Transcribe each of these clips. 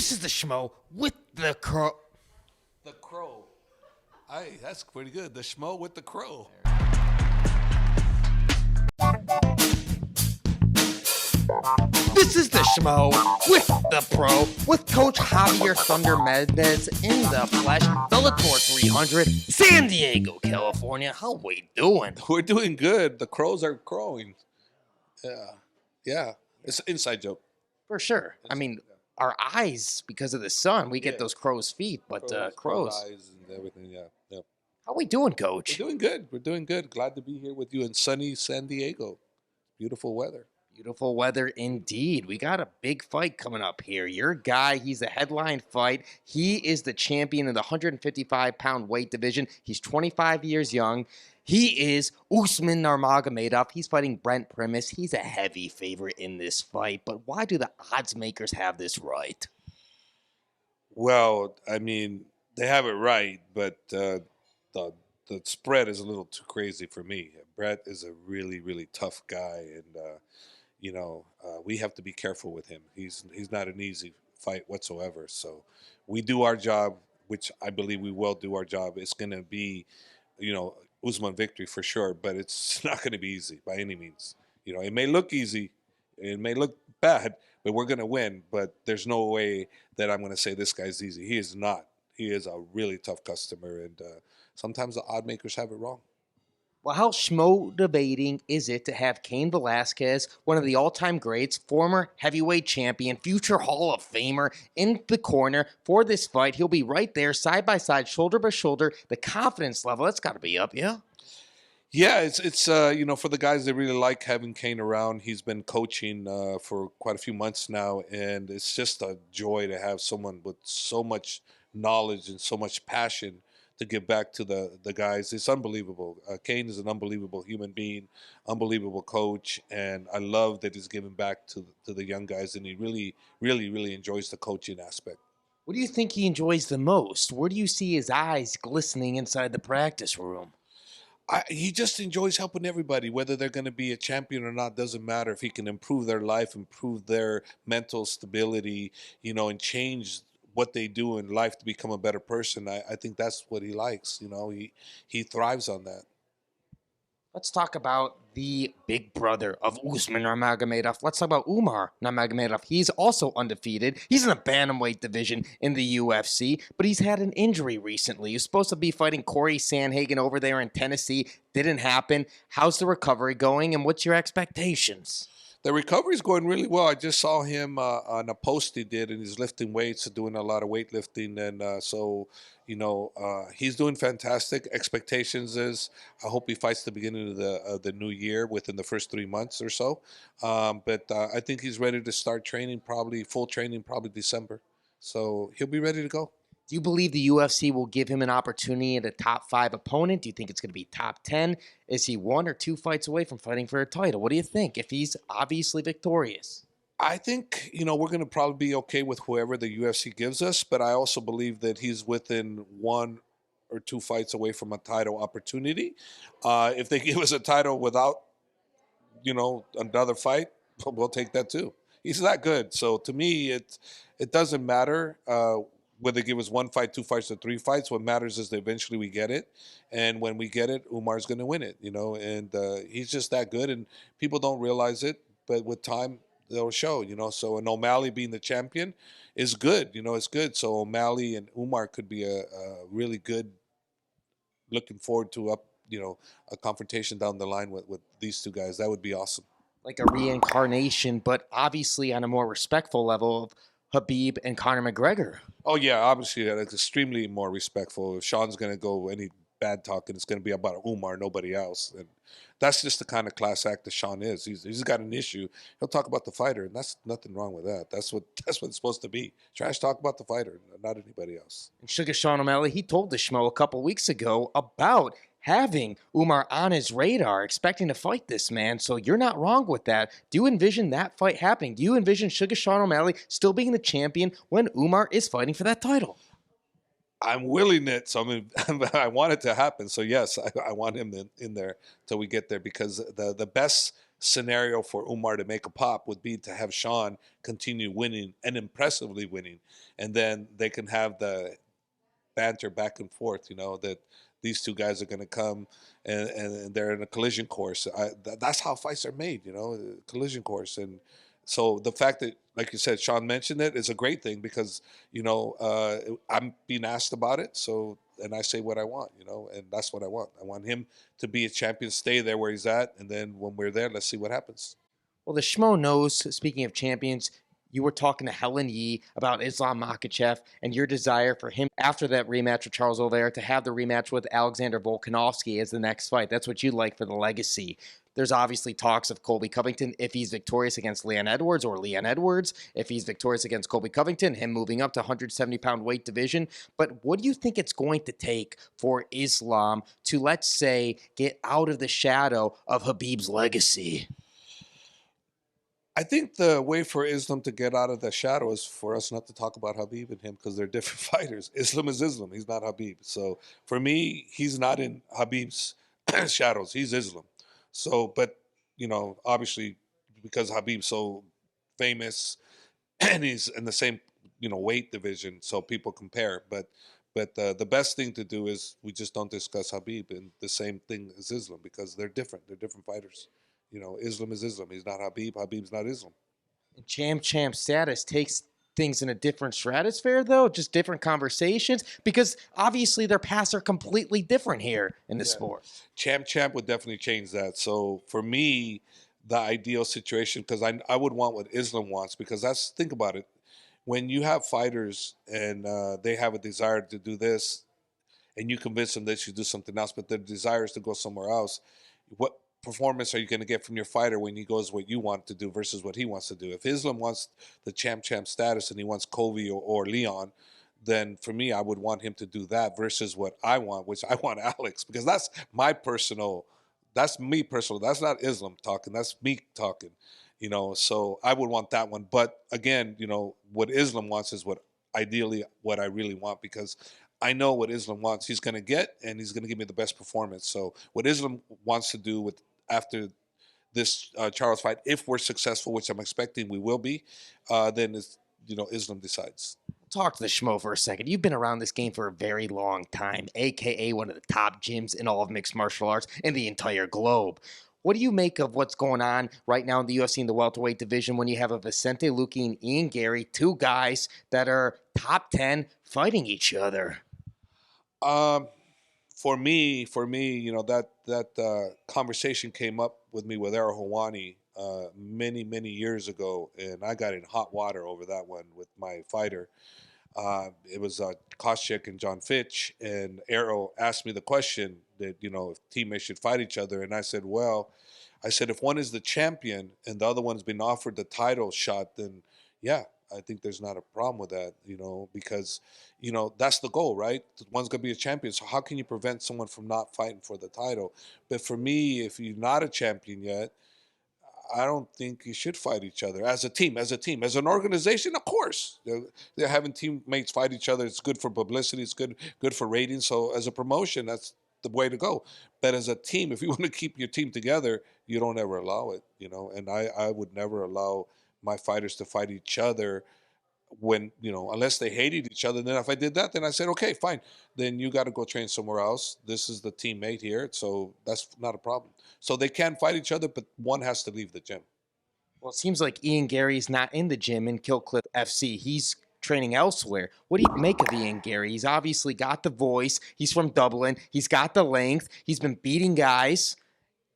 This is the Schmo with the crow. The crow. Hey, that's pretty good. The Schmo with the crow. This is the Schmo with the pro with Coach Javier Thunder Mendez in the flesh. Bellator 300, San Diego, California. How we doing? We're doing good. The crows are crowing. Yeah. It's an inside joke. For sure. I mean, our eyes, because of the sun, we get those crow's feet, but crows. Eyes and everything. Yeah. How we doing, Coach? We're doing good. We're doing good. Glad to be here with you in sunny San Diego. Beautiful weather. Beautiful weather indeed. We got a big fight coming up here. Your guy, he's a headline fight. He is the champion in the 155-pound weight division. He's 25 years young. He is Usman Nurmagomedov. He's fighting Brent Primus. He's a heavy favorite in this fight. But why do the odds makers have this right? Well, I mean, they have it right, but the spread is a little too crazy for me. Brett is a really, really tough guy, and we have to be careful with him. He's not an easy fight whatsoever. So we do our job, which I believe we will do our job. It's going to be, Usman victory for sure, but it's not going to be easy by any means. It may look easy, it may look bad, but we're going to win. But there's no way that I'm going to say this guy's easy. He is not. He is a really tough customer, and sometimes the odd makers have it wrong. Well, how schmotivating is it to have Cain Velasquez, one of the all-time greats, former heavyweight champion, future Hall of Famer, in the corner for this fight? He'll be right there, side by side, shoulder by shoulder. The confidence level, that's got to be up, yeah? Yeah, it's for the guys that really like having Cain around. He's been coaching for quite a few months now, and it's just a joy to have someone with so much knowledge and so much passion to give back to the guys. It's unbelievable. Cain is an unbelievable human being, unbelievable coach, and I love that he's giving back to the young guys, and he really, really, really enjoys the coaching aspect. What do you think he enjoys the most? Where do you see his eyes glistening inside the practice room? He just enjoys helping everybody, whether they're going to be a champion or not, doesn't matter. If he can improve their life, improve their mental stability, and change what they do in life to become a better person, I think that's what he likes. He thrives on that. Let's talk about the big brother of Usman Nurmagomedov. Let's talk about Umar Nurmagomedov. He's also undefeated. He's in the bantamweight division in the UFC, but he's had an injury recently. He was supposed to be fighting Corey Sandhagen over there in Tennessee. Didn't happen. How's the recovery going, and what's your expectations? The recovery's going really well. I just saw him on a post he did, and he's lifting weights, doing a lot of weightlifting, and he's doing fantastic. Expectations is I hope he fights the beginning of the new year within the first 3 months or so. But I think he's ready to start training, full training, probably December. So he'll be ready to go. Do you believe the UFC will give him an opportunity at a top 5 opponent? Do you think it's going to be top 10? Is he 1 or 2 fights away from fighting for a title? What do you think if he's obviously victorious? I think, we're going to probably be okay with whoever the UFC gives us, but I also believe that he's within 1 or 2 fights away from a title opportunity. If they give us a title without, another fight, we'll take that too. He's that good. So to me, it doesn't matter whether they give us 1 fight, 2 fights, or 3 fights. What matters is that eventually we get it. And when we get it, Umar's going to win it, and he's just that good. And people don't realize it, but with time, they'll show, So an O'Malley being the champion is good, it's good. So O'Malley and Umar could be a really good, looking forward to a confrontation down the line with these 2 guys. That would be awesome. Like a reincarnation, but obviously on a more respectful level of Khabib and Conor McGregor. Oh, yeah, obviously, that's extremely more respectful. If Sean's going to go any bad talking, it's going to be about Umar, nobody else. And that's just the kind of class act that Sean is. He's got an issue. He'll talk about the fighter, and that's nothing wrong with that. That's what it's supposed to be. Trash talk about the fighter, not anybody else. And Sugar Sean O'Malley, he told the Schmo a couple weeks ago about having Umar on his radar, expecting to fight this man. So you're not wrong with that. Do you envision that fight happening? Do you envision Sugar Sean O'Malley still being the champion when Umar is fighting for that title? I'm willing it, so I want it to happen. So yes, I want him in there till we get there, because the best scenario for Umar to make a pop would be to have Sean continue winning and impressively winning, and then they can have the banter back and forth. That these two guys are going to come and they're in a collision course. That's how fights are made. Collision course. And so the fact that, like you said, Sean mentioned it is a great thing because I'm being asked about it. So and I say what I want, and that's what I want. I want him to be a champion, stay there where he's at, and then when we're there, let's see what happens. Well, the Schmo knows, speaking of champions, you were talking to Helen Yee about Islam Makhachev and your desire for him after that rematch with Charles Oliveira to have the rematch with Alexander Volkanovski as the next fight. That's what you'd like for the legacy. There's obviously talks of Colby Covington if he's victorious against Leon Edwards, or Leon Edwards if he's victorious against Colby Covington, him moving up to 170-pound weight division. But what do you think it's going to take for Islam to, let's say, get out of the shadow of Khabib's legacy? I think the way for Islam to get out of the shadow is for us not to talk about Khabib and him because they're different fighters. Islam is Islam. He's not Khabib. So for me, he's not in Khabib's shadows. He's Islam. So, but, obviously because Khabib's so famous and he's in the same, weight division, so people compare. But the best thing to do is we just don't discuss Khabib and the same thing as Islam because they're different. They're different fighters. Islam is Islam. He's not Khabib. Khabib's not Islam. Champ status takes things in a different stratosphere, though, just different conversations, because obviously their paths are completely different here in the sport. Champ would definitely change that. So for me, the ideal situation, because I would want what Islam wants, because think about it, when you have fighters and they have a desire to do this, and you convince them they should do something else, but their desire is to go somewhere else, what performance are you going to get from your fighter when he goes what you want to do versus what he wants to do? If Islam wants the champ status and he wants Colby or Leon, then for me, I would want him to do that versus what I want, which I want Alex, because that's me personal. That's not Islam talking. That's me talking, so I would want that one. But again, what Islam wants is what I really want, because I know what Islam wants he's going to get, and he's going to give me the best performance. So what Islam wants to do after this Charles fight, if we're successful, which I'm expecting we will be, then it's, Islam decides. Talk to the Schmo for a second. You've been around this game for a very long time, a.k.a. one of the top gyms in all of mixed martial arts in the entire globe. What do you make of what's going on right now in the UFC in the welterweight division when you have a Vicente Luque and Ian Garry, two guys that are top 10 fighting each other? For me, that conversation came up with me with Errol Hawani many years ago, and I got in hot water over that one with my fighter. It was Koscheck and John Fitch, and Errol asked me the question that if teammates should fight each other, and I said, if one is the champion and the other one's been offered the title shot, then yeah, I think there's not a problem with that, because, that's the goal, right? One's going to be a champion. So how can you prevent someone from not fighting for the title? But for me, if you're not a champion yet, I don't think you should fight each other as a team. As an organization, of course. They're having teammates fight each other. It's good for publicity. It's good for ratings. So as a promotion, that's the way to go. But as a team, if you want to keep your team together, you don't ever allow it, And I would never allow my fighters to fight each other when, unless they hated each other. And then if I did that, then I said, okay, fine. Then you got to go train somewhere else. This is the teammate here. So that's not a problem. So they can fight each other, but one has to leave the gym. Well, it seems like Ian Garry's not in the gym in Kill Clip FC. He's training elsewhere. What do you make of Ian Garry? He's obviously got the voice. He's from Dublin. He's got the length. He's been beating guys.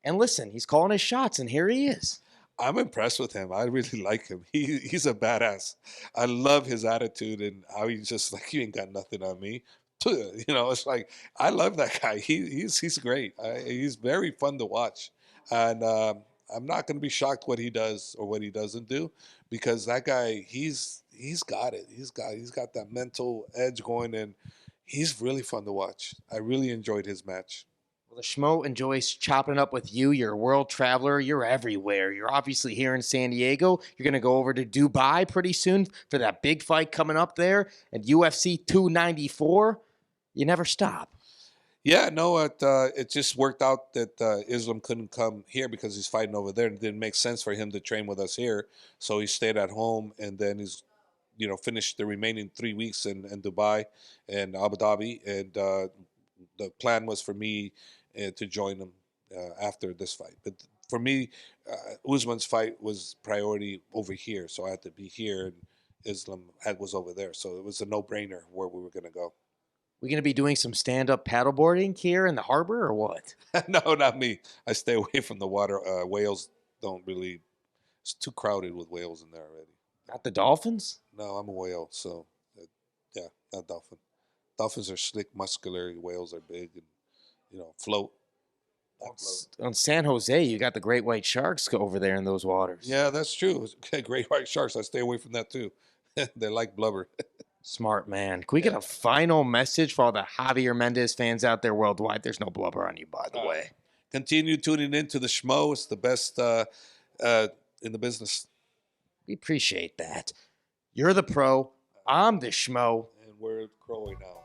And listen, he's calling his shots, and here he is. I'm impressed with him. I really like him. He's a badass. I love his attitude and how he's just like, you ain't got nothing on me. It's like, I love that guy. He's great. He's very fun to watch. And I'm not going to be shocked what he does or what he doesn't do, because that guy, he's got it. He's got that mental edge going, and he's really fun to watch. I really enjoyed his match. Well, the Schmo enjoys chopping it up with you. You're a world traveler. You're everywhere. You're obviously here in San Diego. You're going to go over to Dubai pretty soon for that big fight coming up there at UFC 294. You never stop. Yeah, no, it just worked out that Islam couldn't come here because he's fighting over there. It didn't make sense for him to train with us here, so he stayed at home, and then he's, finished the remaining 3 weeks in Dubai and Abu Dhabi, and the plan was for me to join him after this fight. But for me, Usman's fight was priority over here, so I had to be here, and Islam was over there, so it was a no-brainer where we were going to go. We gonna be doing some stand-up paddleboarding here in the harbor or what? No, not me. I stay away from the water. Whales don't really. It's too crowded with whales in there already. Not the dolphins? No, I'm a whale, so yeah, not dolphin. Dolphins are slick, muscular. Whales are big and float. On San Jose, you got the great white sharks go over there in those waters. Yeah, that's true. Great white sharks. I stay away from that too. They like blubber. Smart man. Can we get a final message for all the Javier Mendez fans out there worldwide? There's no blubber on you, by the way. Continue tuning in to the Schmo. It's the best in the business. We appreciate that. You're the pro. I'm the schmo. And we're crowing now.